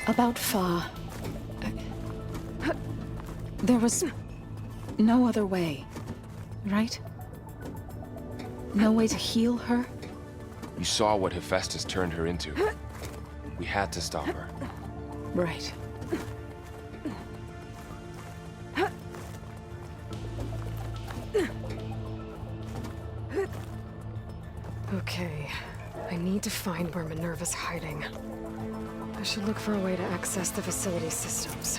About Fa. There was no other way, right? No way to heal her? You saw what Hephaestus turned her into. We had to stop her. Right. Okay. I need to find where Minerva's hiding. I should look for a way to access the facility systems.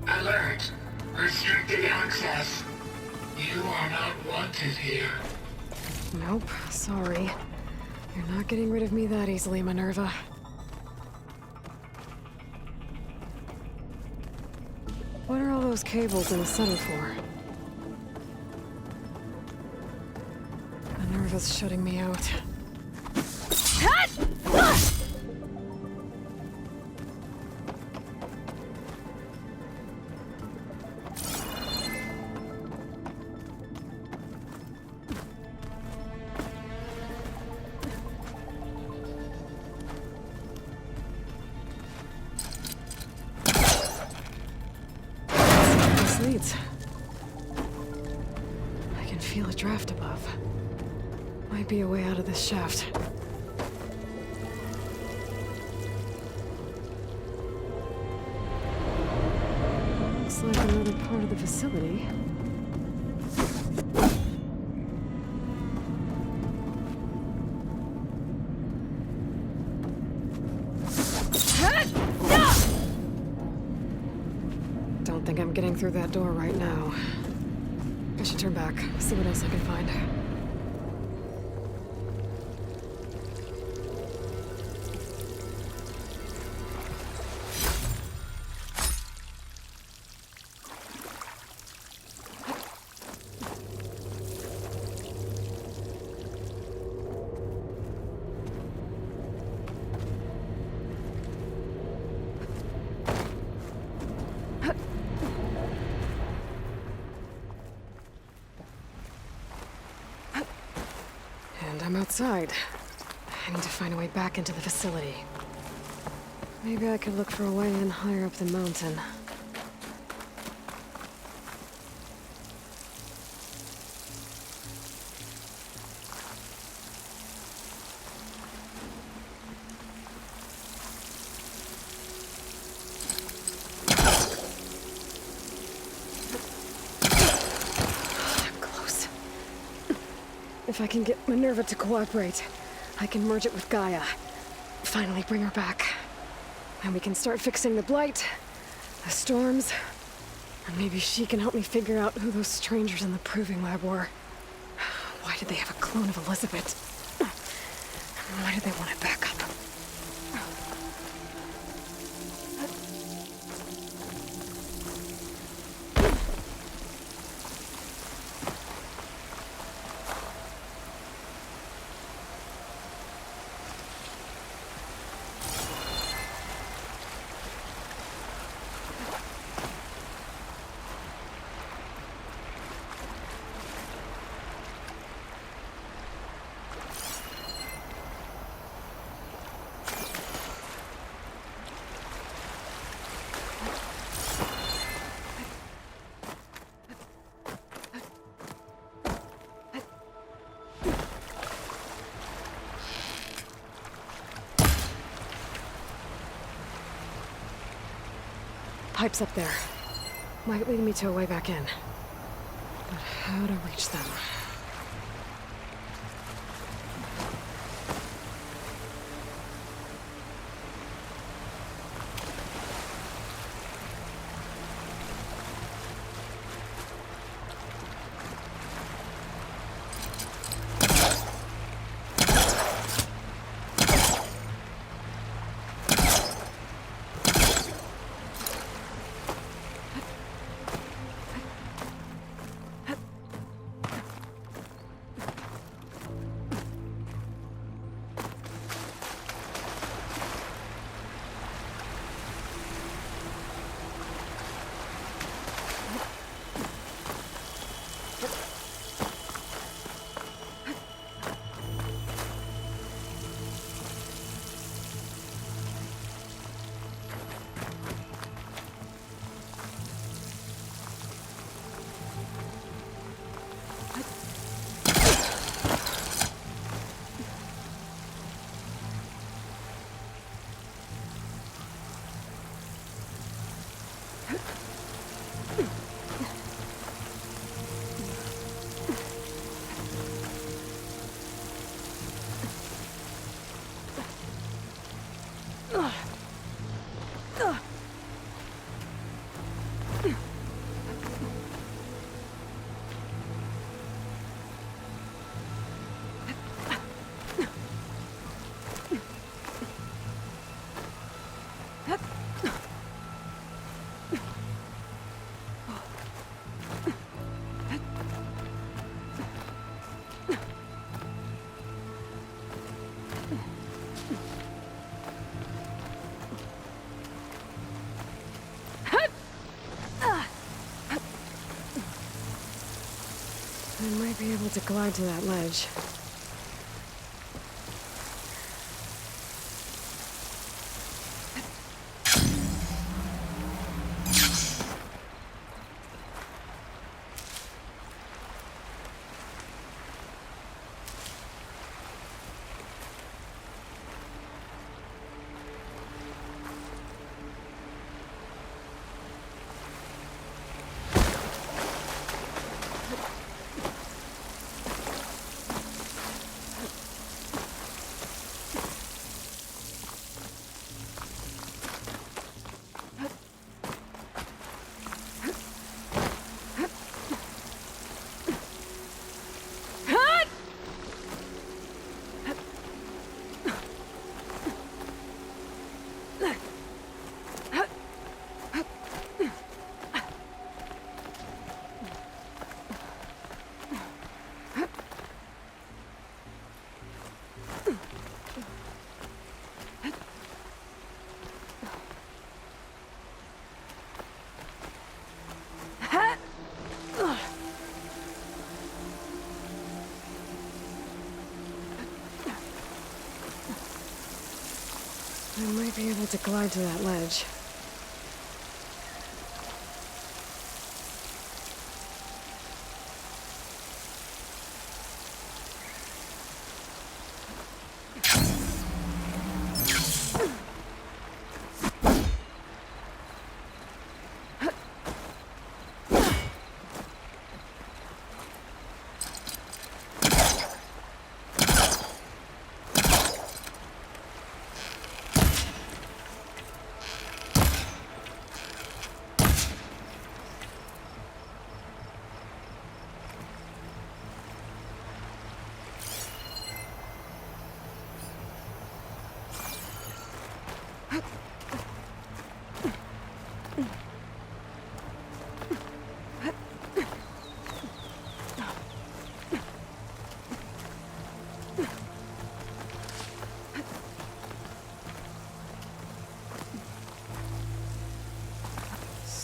Alert! Restricted access. You are not wanted here. Nope, sorry. You're not getting rid of me that easily, Minerva. What are all those cables in the center for? Minerva's shutting me out. This leads. I can feel a draft above. Might be a way out of this shaft. Looks like another part of the facility. Don't think I'm getting through that door right now. I should turn back, see what else I can find. And I'm outside. I need to find a way back into the facility. Maybe I could look for a way in higher up the mountain. Close. If I can get Minerva to cooperate, I can merge it with Gaia. Finally bring her back. And we can start fixing the Blight, the storms, and maybe she can help me figure out who those strangers in the Proving Lab were. Why did they have a clone of Elizabeth? Why did they want it back up? Pipes up there. Might lead me to a way back in. But how to reach them? I might be able to glide to that ledge. I might be able to glide to that ledge.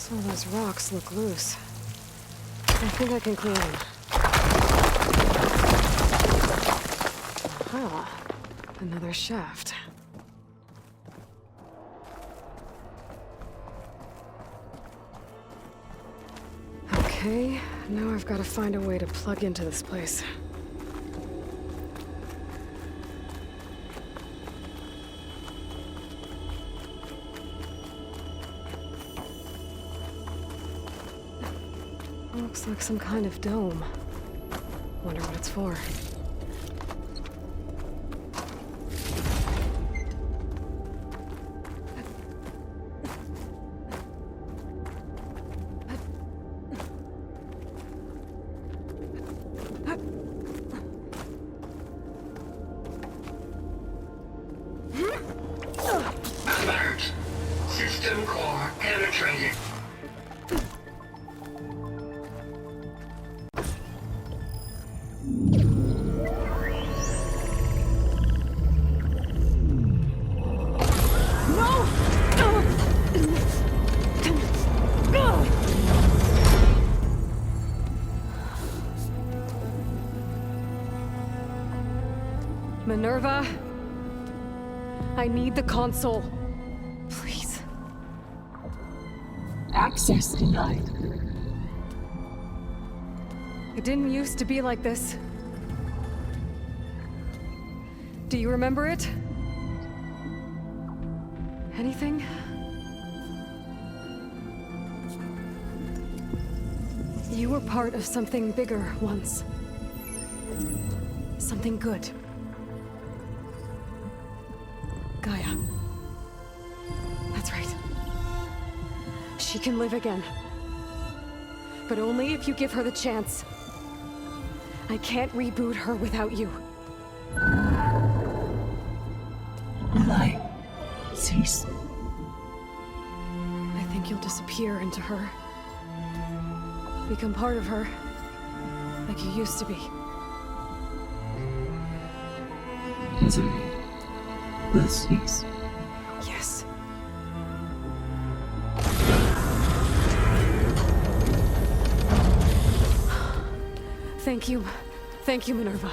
So those rocks look loose. I think I can clear them. Aha. Another shaft. Okay, now I've got to find a way to plug into this place. Looks like some kind of dome. Wonder what it's for. Alert! System core penetrated. Minerva, I need the console. Please. Access denied. It didn't used to be like this. Do you remember it? Anything? You were part of something bigger once. Something good. Gaia. She can live again. But only if you give her the chance. I can't reboot her without you. Light, cease. I think you'll disappear into her. Become part of her. Like you used to be. Misery will cease. Yes. Thank you. Thank you, Minerva.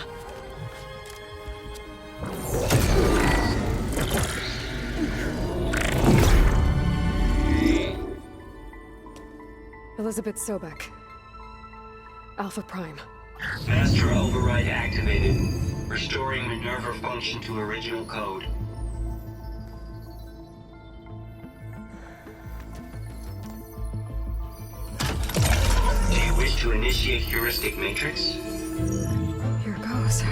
Elizabeth Sobek. Alpha Prime. Master override activated. Restoring Minerva function to original code. Do you wish to initiate heuristic matrix? Here goes.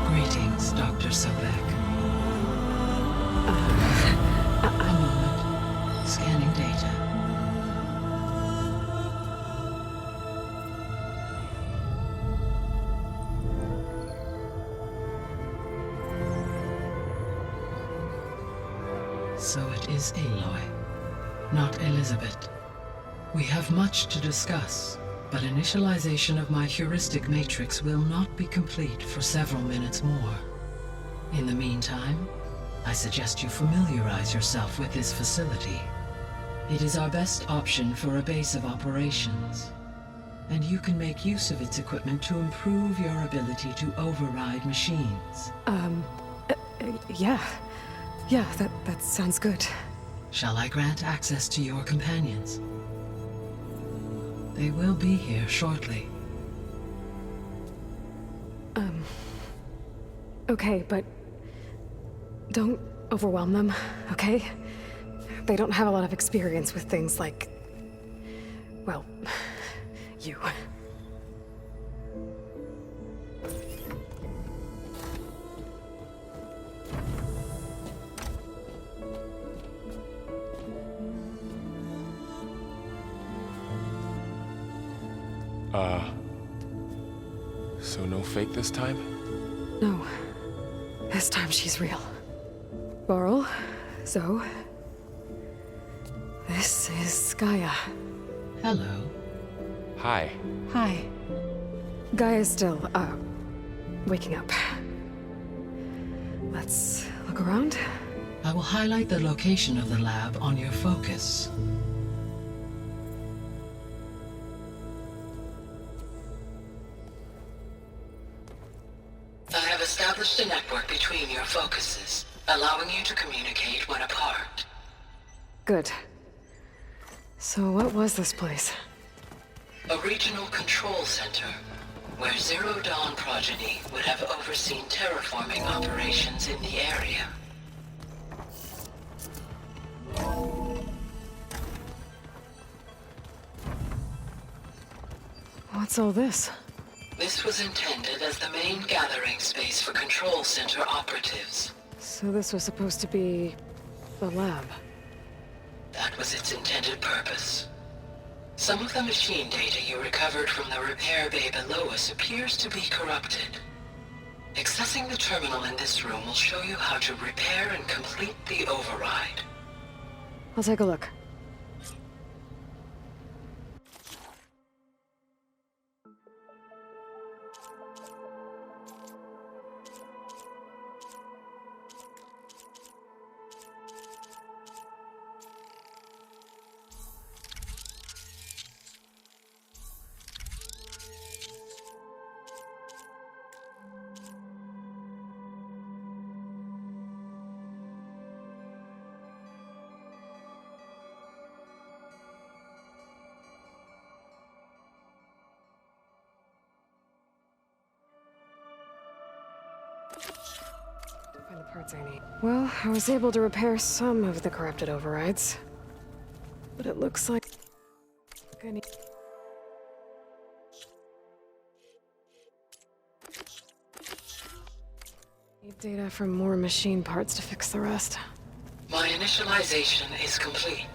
Greetings, Dr. Sobek. A moment. Scanning data. So it is Aloy, not Elizabeth. We have much to discuss, but initialization of my heuristic matrix will not be complete for several minutes more. In the meantime, I suggest you familiarize yourself with this facility. It is our best option for a base of operations, and you can make use of its equipment to improve your ability to override machines. Yeah. Yeah, that sounds good. Shall I grant access to your companions? They will be here shortly. Okay, but don't overwhelm them, okay? They don't have a lot of experience with things like, well, you. So no fake this time? No. This time she's real. Varl, Zoe. This is Gaia. Hello. Hi. Hi. Gaia's still, waking up. Let's look around. I will highlight the location of the lab on your focus. I have established a network between your focuses, allowing you to communicate when apart. Good. So what was this place? A regional control center, where Zero Dawn progeny would have overseen terraforming operations in the area. What's all this? This was intended as the main gathering space for control center operatives. So this was supposed to be the lab. That was its intended purpose. Some of the machine data you recovered from the repair bay below us appears to be corrupted. Accessing the terminal in this room will show you how to repair and complete the override. I'll take a look. Find the parts I need. Well, I was able to repair some of the corrupted overrides. But it looks like I need... data from more machine parts to fix the rest. My initialization is complete.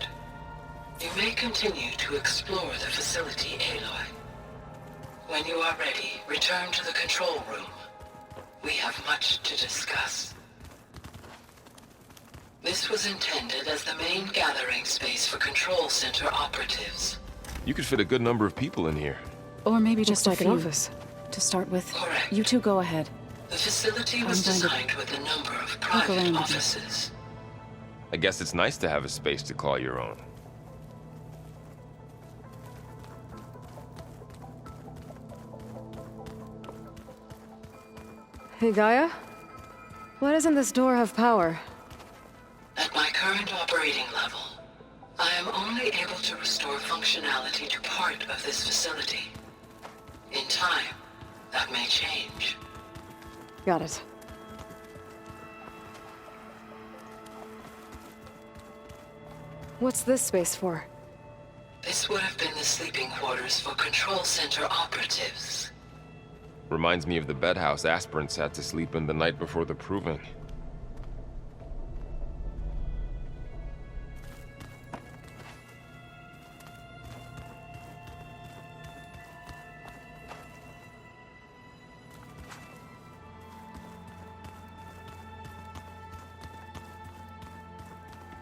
You may continue to explore the facility, Aloy. When you are ready, return to the control room. We have much to discuss. This was intended as the main gathering space for Control Center operatives. You could fit a good number of people in here. Or maybe just Looks like a an few. office. To start with. Correct. You two go ahead. The facility was I'm going to designed with a number of around private with you. offices. I guess it's nice to have a space to call your own. Hey, Gaia? Why doesn't this door have power? At my current operating level, I am only able to restore functionality to part of this facility. In time, that may change. Got it. What's this space for? This would have been the sleeping quarters for Control Center operatives. Reminds me of the bedhouse aspirants had to sleep in the night before the proving.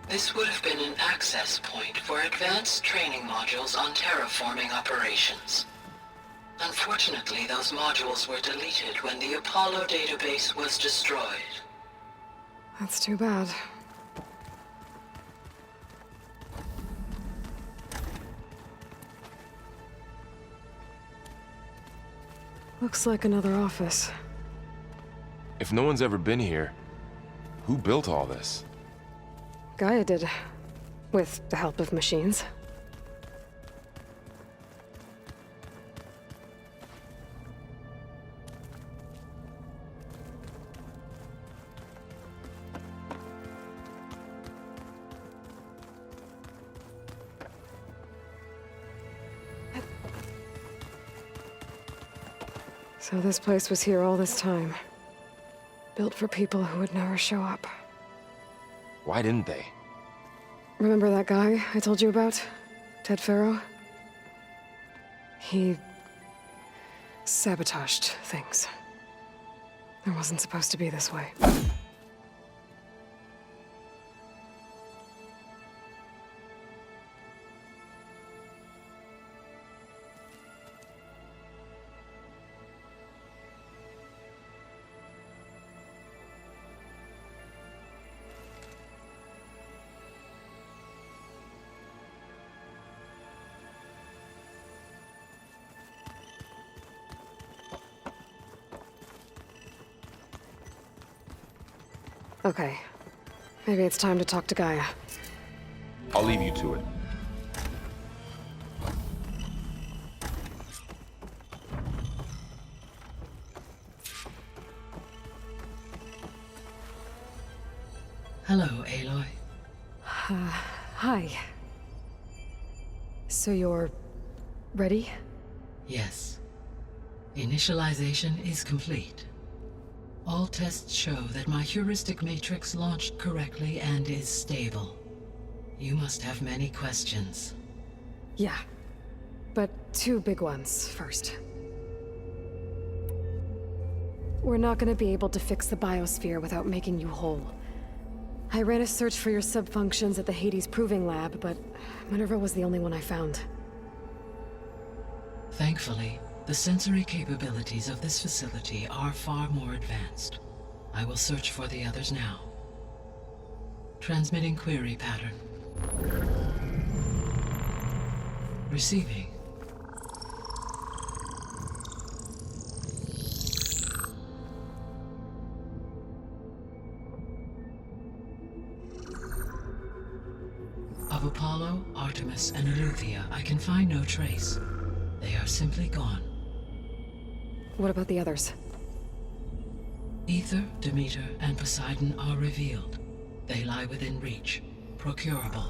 This would have been an access point for advanced training modules on terraforming operations. Unfortunately, those modules were deleted when the Apollo database was destroyed. That's too bad. Looks like another office. If no one's ever been here, who built all this? Gaia did. With the help of machines. So this place was here all this time. Built for people who would never show up. Why didn't they? Remember that guy I told you about? Ted Farrow? He sabotaged things. It wasn't supposed to be this way. Okay. Maybe it's time to talk to Gaia. I'll leave you to it. Hello, Aloy. Hi. So you're... ready? Yes. Initialization is complete. All tests show that my heuristic matrix launched correctly and is stable. You must have many questions. Yeah. But two big ones first. We're not gonna be able to fix the biosphere without making you whole. I ran a search for your subfunctions at the Hades Proving Lab, but Minerva was the only one I found. Thankfully, the sensory capabilities of this facility are far more advanced. I will search for the others now. Transmitting query pattern. Receiving. Of Apollo, Artemis, and Eleuthia, I can find no trace. They are simply gone. What about the others? Ether, Demeter, and Poseidon are revealed. They lie within reach, procurable.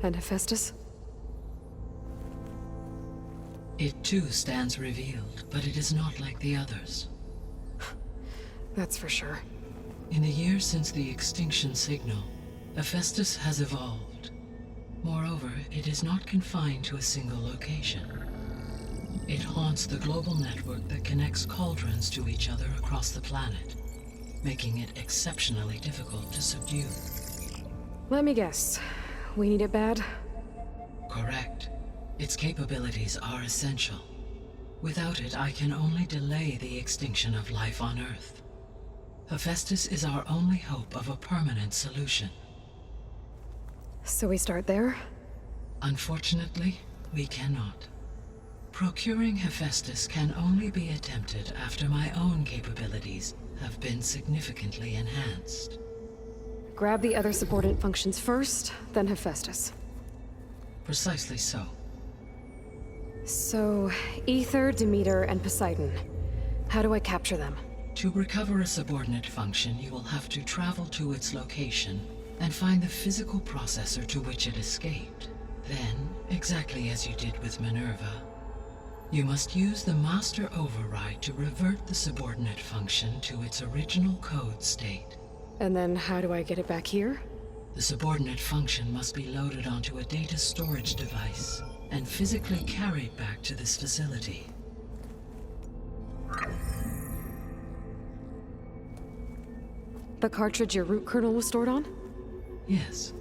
And Hephaestus? It too stands revealed, but it is not like the others. That's for sure. In the years since the extinction signal, Hephaestus has evolved. Moreover, it is not confined to a single location. It haunts the global network that connects cauldrons to each other across the planet, making it exceptionally difficult to subdue. Let me guess. We need it bad? Correct. Its capabilities are essential. Without it, I can only delay the extinction of life on Earth. Hephaestus is our only hope of a permanent solution. So we start there? Unfortunately, we cannot. Procuring Hephaestus can only be attempted after my own capabilities have been significantly enhanced. Grab the other subordinate functions first, then Hephaestus. Precisely so. So, Ether, Demeter, and Poseidon. How do I capture them? To recover a subordinate function, you will have to travel to its location and find the physical processor to which it escaped. Then, exactly as you did with Minerva, you must use the master override to revert the subordinate function to its original code state. And then how do I get it back here? The subordinate function must be loaded onto a data storage device and physically carried back to this facility. The cartridge your root kernel was stored on? Yes.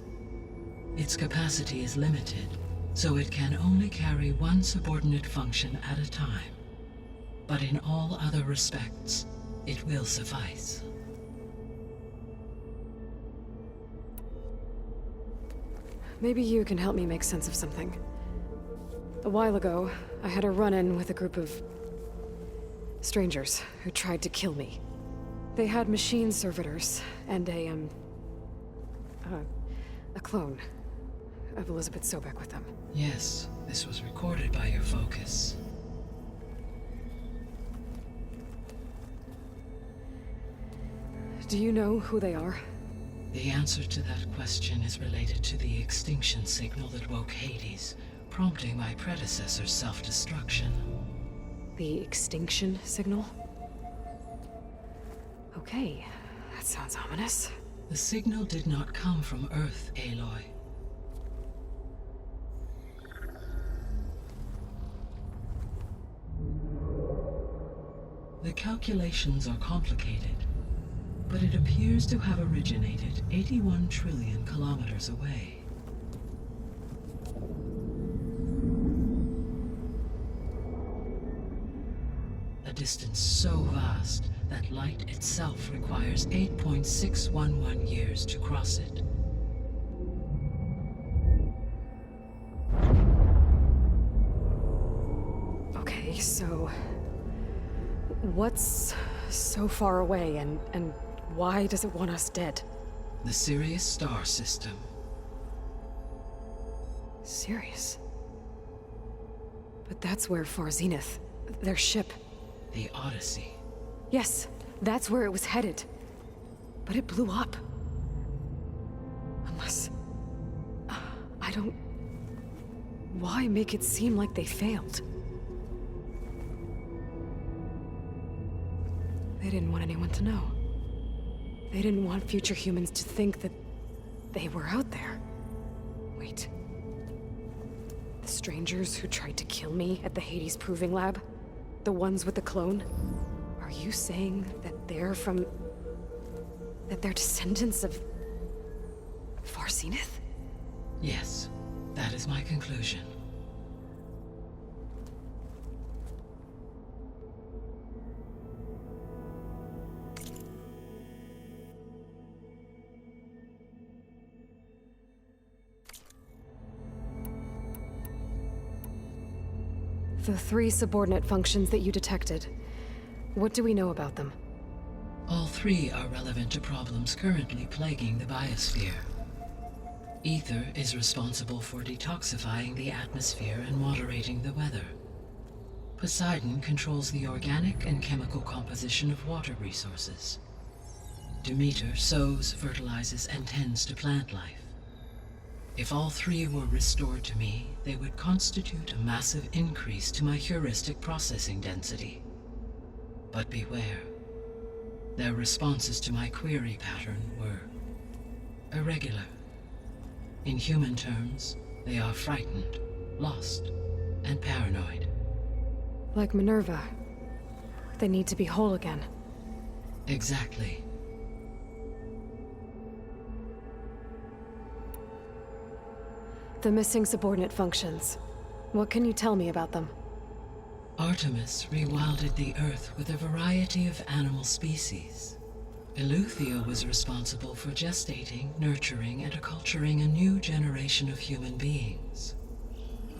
Its capacity is limited, so it can only carry one subordinate function at a time. But in all other respects, it will suffice. Maybe you can help me make sense of something. A while ago, I had a run-in with a group of strangers who tried to kill me. They had machine servitors and a clone of Elizabeth Sobek with them. Yes, this was recorded by your focus. Do you know who they are? The answer to that question is related to the extinction signal that woke Hades, prompting my predecessor's self-destruction. The extinction signal? Okay, that sounds ominous. The signal did not come from Earth, Aloy. The calculations are complicated, but it appears to have originated 81 trillion kilometers away. A distance so vast that light itself requires 8.611 years to cross it. Okay, so what's so far away and why does it want us dead? The Sirius star system. Sirius? But that's where Far Zenith, their ship. The Odyssey. Yes, that's where it was headed. But it blew up. Unless... I don't... Why make it seem like they failed? They didn't want anyone to know. They didn't want future humans to think that they were out there. Wait. The strangers who tried to kill me at the Hades Proving Lab? The ones with the clone? Are you saying that they're from... that they're descendants of... Far Zenith? Yes, that is my conclusion. The 3 subordinate functions that you detected. What do we know about them? All 3 are relevant to problems currently plaguing the biosphere. Ether is responsible for detoxifying the atmosphere and moderating the weather. Poseidon controls the organic and chemical composition of water resources. Demeter sows, fertilizes, and tends to plant life. If all three were restored to me, they would constitute a massive increase to my heuristic processing density. But beware. Their responses to my query pattern were irregular. In human terms, they are frightened, lost, and paranoid. Like Minerva. They need to be whole again. Exactly. The missing subordinate functions. What can you tell me about them? Artemis rewilded the Earth with a variety of animal species. Eleuthia was responsible for gestating, nurturing, and acculturating a new generation of human beings.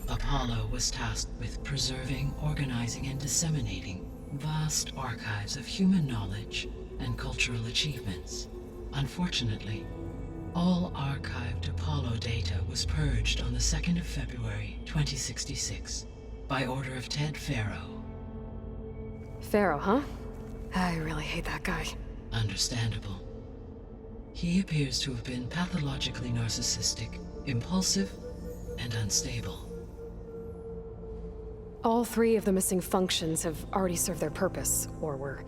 Apollo was tasked with preserving, organizing, and disseminating vast archives of human knowledge and cultural achievements. Unfortunately, all archived Apollo data was purged on the 2nd of February, 2066, by order of Ted Faro. Pharaoh, huh? I really hate that guy. Understandable. He appears to have been pathologically narcissistic, impulsive, and unstable. All three of the missing functions have already served their purpose, or were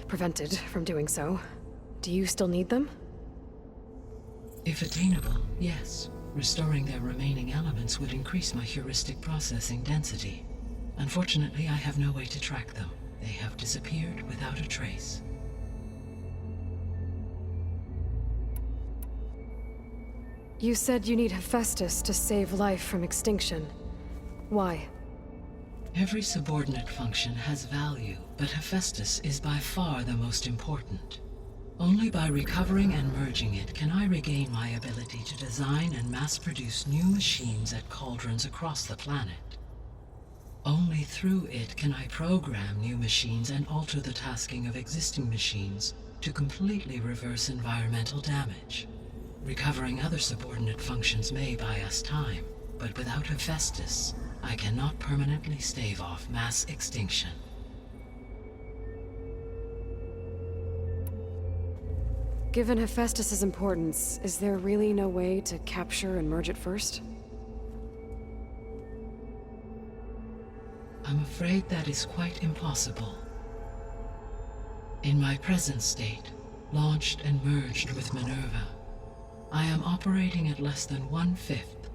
prevented from doing so. Do you still need them? If attainable, yes. Restoring their remaining elements would increase my heuristic processing density. Unfortunately, I have no way to track them. They have disappeared without a trace. You said you need Hephaestus to save life from extinction. Why? Every subordinate function has value, but Hephaestus is by far the most important. Only by recovering and merging it can I regain my ability to design and mass-produce new machines at cauldrons across the planet. Only through it can I program new machines and alter the tasking of existing machines to completely reverse environmental damage. Recovering other subordinate functions may buy us time, but without Hephaestus, I cannot permanently stave off mass extinction. Given Hephaestus's importance, is there really no way to capture and merge it first? I'm afraid that is quite impossible. In my present state, launched and merged with Minerva, I am operating at less than 1/5,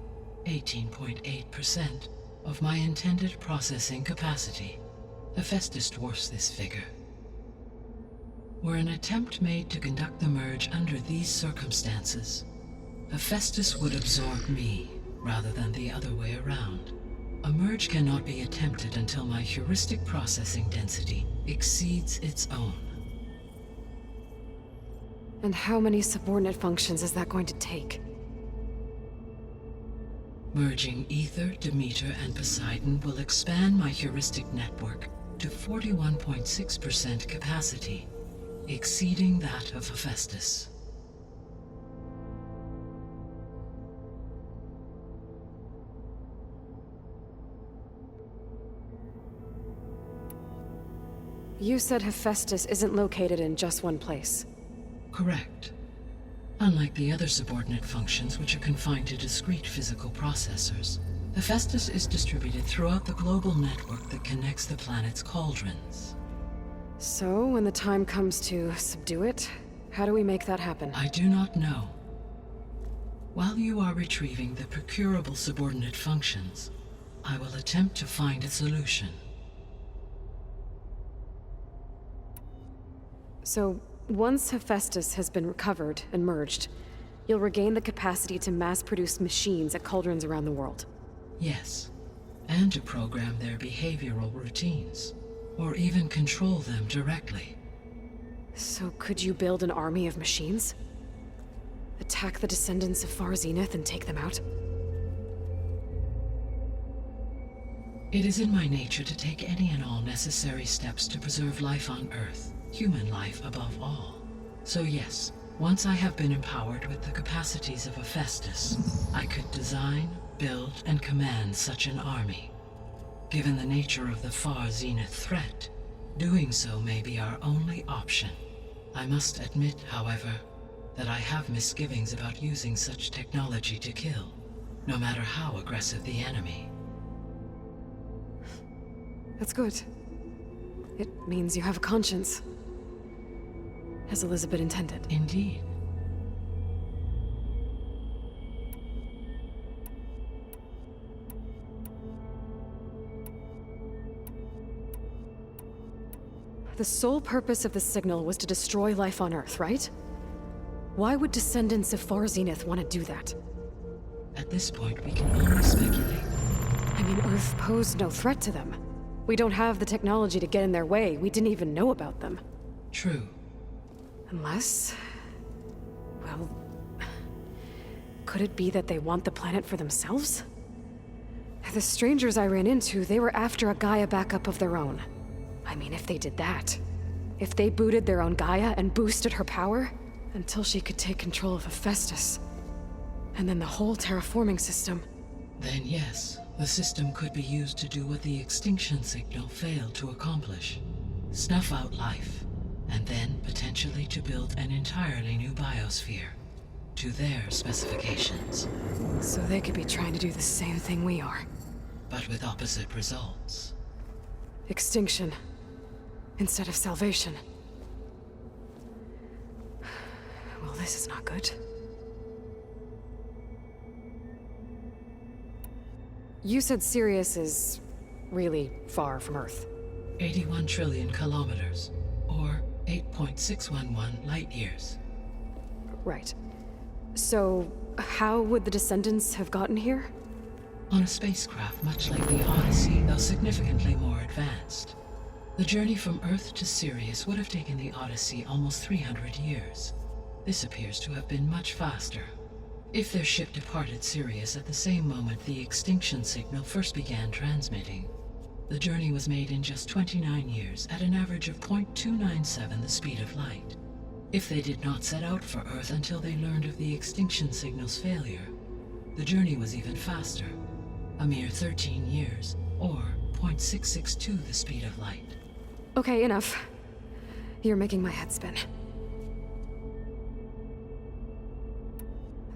18.8%, of my intended processing capacity. Hephaestus dwarfs this figure. Were an attempt made to conduct the merge under these circumstances, Hephaestus would absorb me, rather than the other way around. A merge cannot be attempted until my heuristic processing density exceeds its own. And how many subordinate functions is that going to take? Merging Ether, Demeter, and Poseidon will expand my heuristic network to 41.6% capacity, exceeding that of Hephaestus. You said Hephaestus isn't located in just one place. Correct. Unlike the other subordinate functions, which are confined to discrete physical processors, Hephaestus is distributed throughout the global network that connects the planet's cauldrons. So, when the time comes to subdue it, how do we make that happen? I do not know. While you are retrieving the procurable subordinate functions, I will attempt to find a solution. So, once Hephaestus has been recovered and merged, you'll regain the capacity to mass-produce machines at cauldrons around the world. Yes, and to program their behavioral routines, or even control them directly. So could you build an army of machines? Attack the descendants of Far Zenith and take them out? It is in my nature to take any and all necessary steps to preserve life on Earth, human life above all. So yes, Once I have been empowered with the capacities of Hephaestus, I could design, build, and command such an army. Given the nature of the far zenith threat, doing so may be our only option. I must admit, however, that I have misgivings about using such technology to kill, no matter how aggressive the enemy. That's good. It means you have a conscience. As Elizabeth intended. Indeed. The sole purpose of the signal was to destroy life on Earth, right? Why would descendants of Far Zenith want to do that? At this point, we can only speculate. I mean, Earth posed no threat to them. We don't have the technology to get in their way. We didn't even know about them. True. Unless... well... could it be that they want the planet for themselves? The strangers I ran into, they were after a Gaia backup of their own. I mean, if they did that... if they booted their own Gaia and boosted her power... until she could take control of Hephaestus. And then the whole terraforming system. Then yes, the system could be used to do what the extinction signal failed to accomplish. Snuff out life. And then potentially to build an entirely new biosphere, to their specifications. So they could be trying to do the same thing we are. But with opposite results. Extinction. Instead of salvation. Well, this is not good. You said Sirius is really far from Earth. 81 trillion kilometers, or 8.611 light years. Right. So, how would the Descendants have gotten here? On a spacecraft much like the Odyssey, though significantly more advanced. The journey from Earth to Sirius would have taken the Odyssey almost 300 years. This appears to have been much faster. If their ship departed Sirius at the same moment the extinction signal first began transmitting, the journey was made in just 29 years at an average of 0.297 the speed of light. If they did not set out for Earth until they learned of the extinction signal's failure, the journey was even faster, a mere 13 years, or 0.662 the speed of light. Okay, enough. You're making my head spin.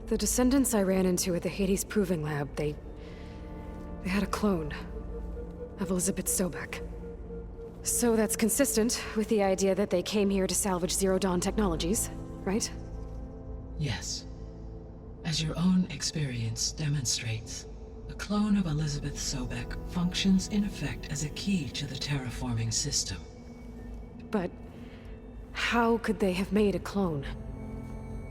The Descendants I ran into at the Hades Proving Lab, they had a clone of Elizabeth Sobek. So that's consistent with the idea that they came here to salvage Zero Dawn technologies, right? Yes. As your own experience demonstrates, a clone of Elizabeth Sobek functions in effect as a key to the terraforming system. But how could they have made a clone?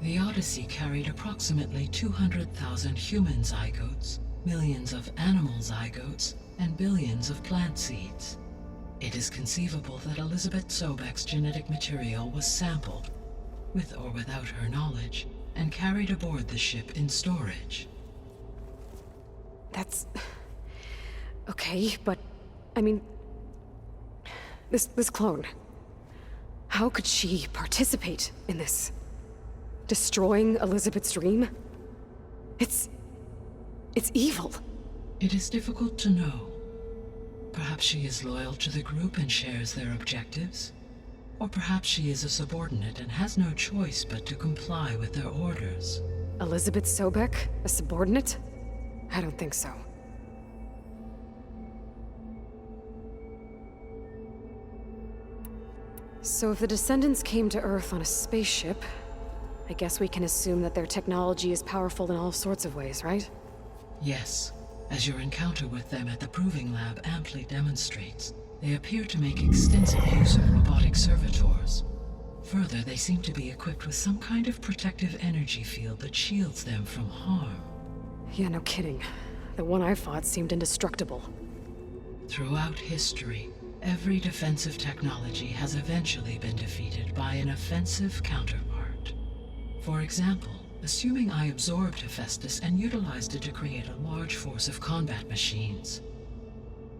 The Odyssey carried approximately 200,000 human zygotes, millions of animal zygotes, and billions of plant seeds. It is conceivable that Elizabeth Sobek's genetic material was sampled, with or without her knowledge, and carried aboard the ship in storage. That's... okay, but... I mean... This clone... how could she participate in this? Destroying Elizabeth's dream? It's evil. It is difficult to know. Perhaps she is loyal to the group and shares their objectives. Or perhaps she is a subordinate and has no choice but to comply with their orders. Elizabeth Sobek? A subordinate? I don't think so. So if the Descendants came to Earth on a spaceship, I guess we can assume that their technology is powerful in all sorts of ways, right? Yes, as your encounter with them at the Proving Lab amply demonstrates, they appear to make extensive use of robotic servitors. Further, they seem to be equipped with some kind of protective energy field that shields them from harm. Yeah, no kidding. The one I fought seemed indestructible. Throughout history, every defensive technology has eventually been defeated by an offensive counterpart. For example, assuming I absorbed Hephaestus and utilized it to create a large force of combat machines.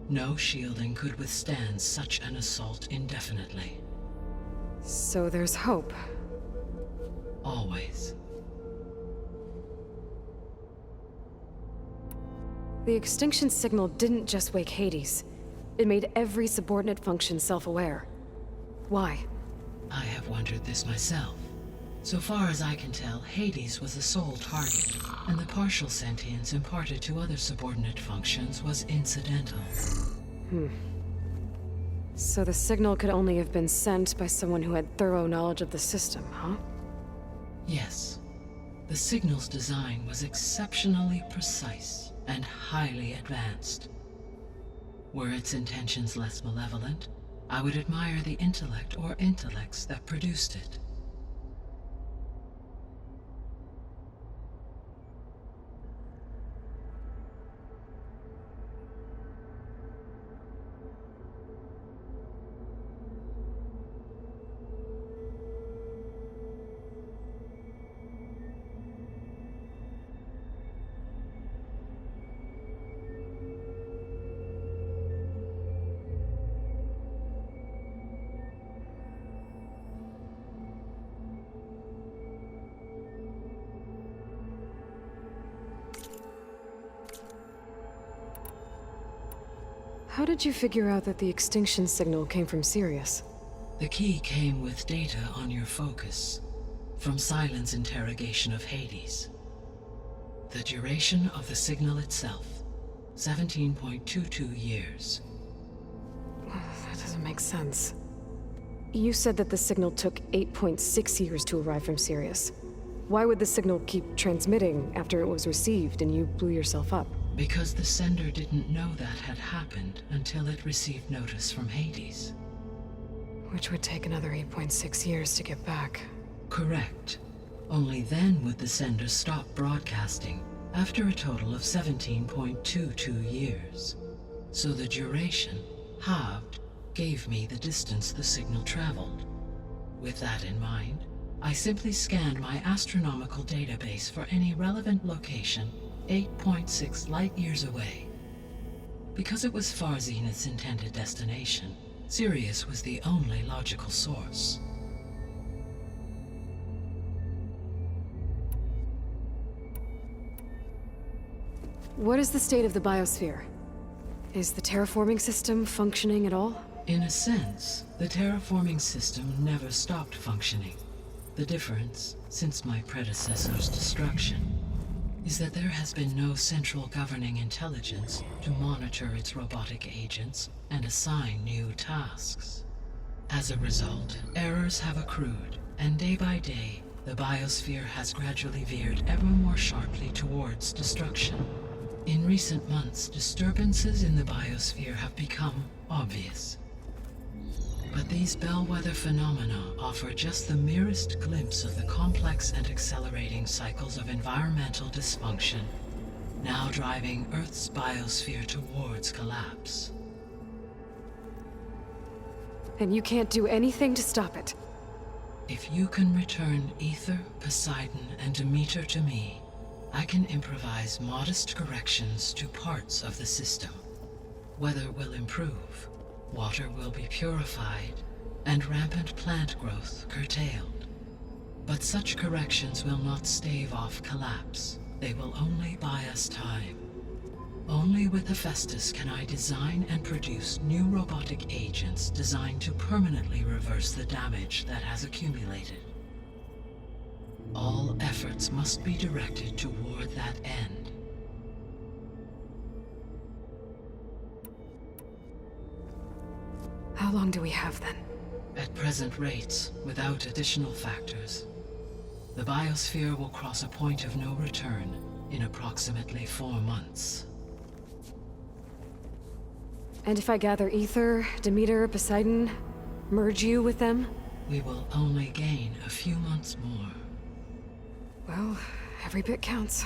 No shielding could withstand such an assault indefinitely. So there's hope. always. The extinction signal didn't just wake Hades. It made every subordinate function self-aware. Why? I have wondered this myself. So far as I can tell, Hades was the sole target, and the partial sentience imparted to other subordinate functions was incidental. So the signal could only have been sent by someone who had thorough knowledge of the system, huh? Yes. The signal's design was exceptionally precise and highly advanced. Were its intentions less malevolent, I would admire the intellect or intellects that produced it. How did you figure out that the extinction signal came from Sirius? The key came with data on your focus, from Silent's interrogation of Hades. The duration of the signal itself, 17.22 years. That doesn't make sense. You said that the signal took 8.6 years to arrive from Sirius. Why would the signal keep transmitting after it was received and you blew yourself up? Because the sender didn't know that had happened until it received notice from Hades. Which would take another 8.6 years to get back. Correct. Only then would the sender stop broadcasting, after a total of 17.22 years. So the duration, halved, gave me the distance the signal traveled. With that in mind, I simply scanned my astronomical database for any relevant location 8.6 light-years away. Because it was Far Zenith's intended destination, Sirius was the only logical source. What is the state of the biosphere? Is the terraforming system functioning at all? In a sense, the terraforming system never stopped functioning. The difference, since my predecessor's destruction, is that there has been no central governing intelligence to monitor its robotic agents and assign new tasks. As a result, errors have accrued, and day by day, the biosphere has gradually veered ever more sharply towards destruction. In recent months, disturbances in the biosphere have become obvious. But these bellwether phenomena offer just the merest glimpse of the complex and accelerating cycles of environmental dysfunction, now driving Earth's biosphere towards collapse. And you can't do anything to stop it? If you can return Aether, Poseidon, and Demeter to me, I can improvise modest corrections to parts of the system. Weather will improve. Water will be purified, and rampant plant growth curtailed. But such corrections will not stave off collapse. They will only buy us time. Only with Hephaestus can I design and produce new robotic agents designed to permanently reverse the damage that has accumulated. All efforts must be directed toward that end. How long do we have then? At present rates, without additional factors, the biosphere will cross a point of no return in approximately 4 months. And if I gather Aether, Demeter, Poseidon, merge you with them? We will only gain a few months more. Well, every bit counts.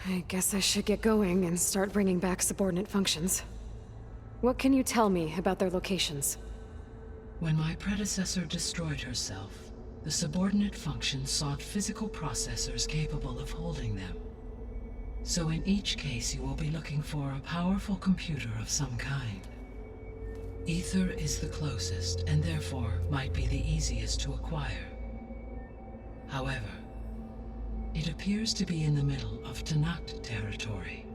I guess I should get going and start bringing back subordinate functions. What can you tell me about their locations? When my predecessor destroyed herself, the subordinate functions sought physical processors capable of holding them. So in each case, you will be looking for a powerful computer of some kind. Ether is the closest, and therefore might be the easiest to acquire. However, it appears to be in the middle of Tenakth territory.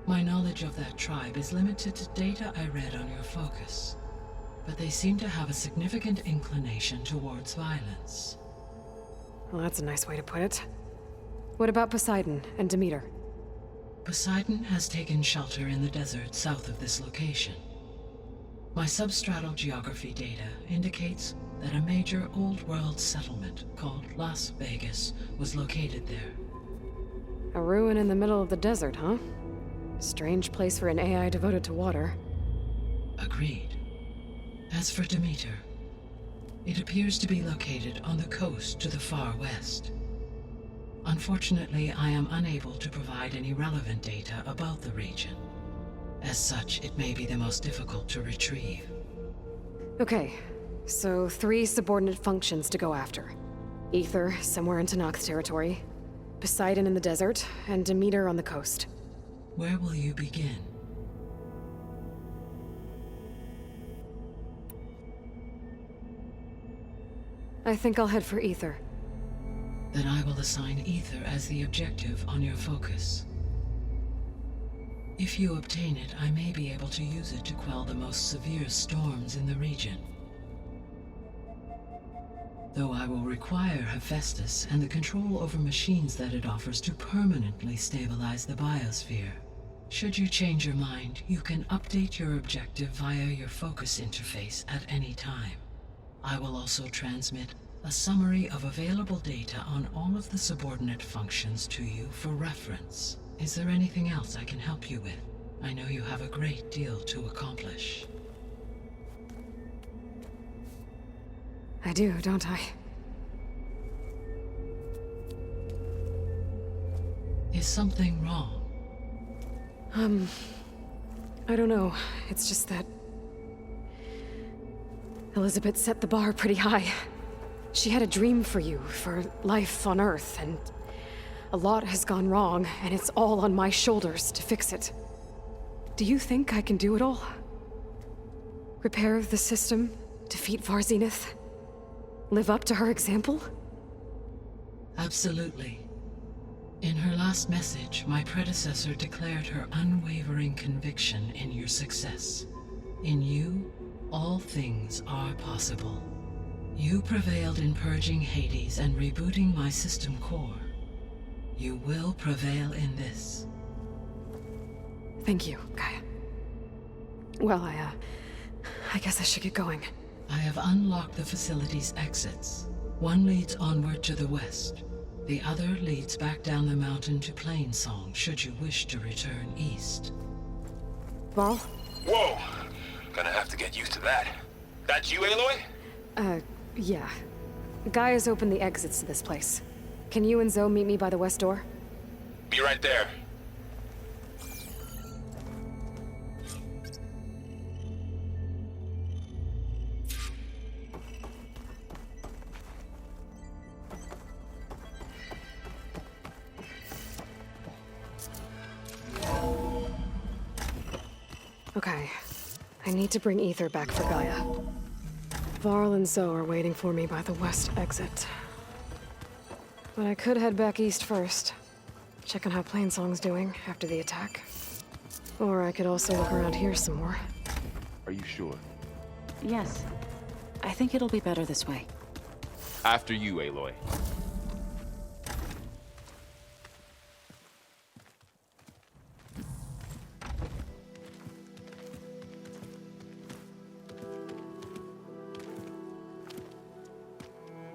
My knowledge of that tribe is limited to data I read on your focus, but they seem to have a significant inclination towards violence. Well, that's a nice way to put it. What about Poseidon and Demeter? Poseidon has taken shelter in the desert south of this location. My substratal geography data indicates that a major old-world settlement called Las Vegas was located there. A ruin in the middle of the desert, huh? Strange place for an AI devoted to water. Agreed. As for Demeter, it appears to be located on the coast to the far west. Unfortunately, I am unable to provide any relevant data about the region. As such, it may be the most difficult to retrieve. Okay, so 3 subordinate functions to go after. Ether, somewhere in Tenakth territory. Poseidon in the desert, and Demeter on the coast. Where will you begin? I think I'll head for Ether. Then I will assign Ether as the objective on your focus. If you obtain it, I may be able to use it to quell the most severe storms in the region. Though I will require Hephaestus and the control over machines that it offers to permanently stabilize the biosphere. Should you change your mind, you can update your objective via your focus interface at any time. I will also transmit a summary of available data on all of the subordinate functions to you for reference. Is there anything else I can help you with? I know you have a great deal to accomplish. I do, don't I? Is something wrong? I don't know. It's just that Elizabeth set the bar pretty high. She had a dream for you, for life on Earth, and a lot has gone wrong, and it's all on my shoulders to fix it. Do you think I can do it all? Repair the system, defeat Varzenith, live up to her example? Absolutely. In her last message, my predecessor declared her unwavering conviction in your success. In you, all things are possible. You prevailed in purging Hades and rebooting my system core. You will prevail in this. Thank you, Gaia. Well, I guess I should get going. I have unlocked the facility's exits. One leads onward to the west. The other leads back down the mountain to Plainsong, should you wish to return east. Varl? Whoa! Gonna have to get used to that. That's you, Aloy? Yeah. Gaia's opened the exits to this place. Can you and Zoe meet me by the west door? Be right there. Okay. I need to bring Ether back for Gaia. Varl and Zoe are waiting for me by the west exit. But I could head back east first. Check on how Plainsong's doing after the attack. Or I could also look around here some more. Are you sure? Yes. I think it'll be better this way. After you, Aloy.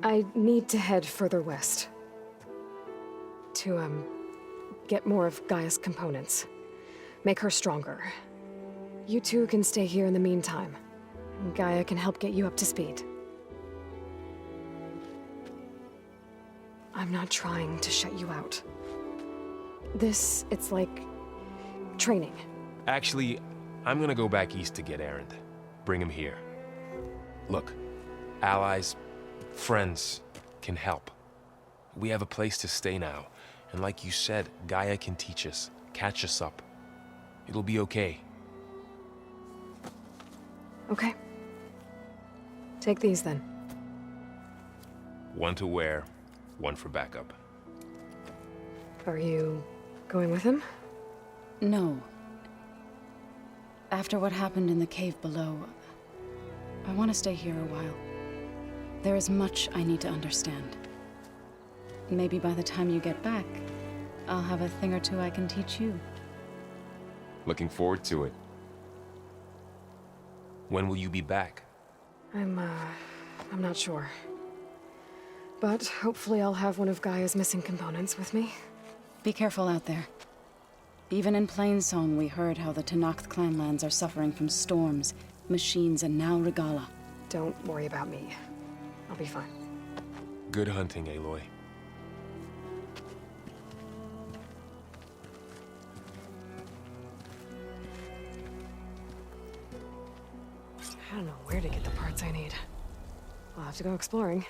I need to head further west. To, get more of Gaia's components. Make her stronger. You two can stay here in the meantime. And Gaia can help get you up to speed. I'm not trying to shut you out. It's like... training. Actually, I'm gonna go back east to get Erend. Bring him here. Look, allies, friends can help. We have a place to stay now, and like you said, Gaia can teach us, catch us up. It'll be okay. Okay. Take these then. One to wear, one for backup. Are you going with him? No. After what happened in the cave below, I want to stay here a while. There is much I need to understand. Maybe by the time you get back, I'll have a thing or two I can teach you. Looking forward to it. When will you be back? I'm not sure. But hopefully I'll have one of Gaia's missing components with me. Be careful out there. Even in Plainsong, we heard how the Tenakth clanlands are suffering from storms, machines, and now Regalla. Don't worry about me. I'll be fine. Good hunting, Aloy. I don't know where to get the parts I need. I'll have to go exploring.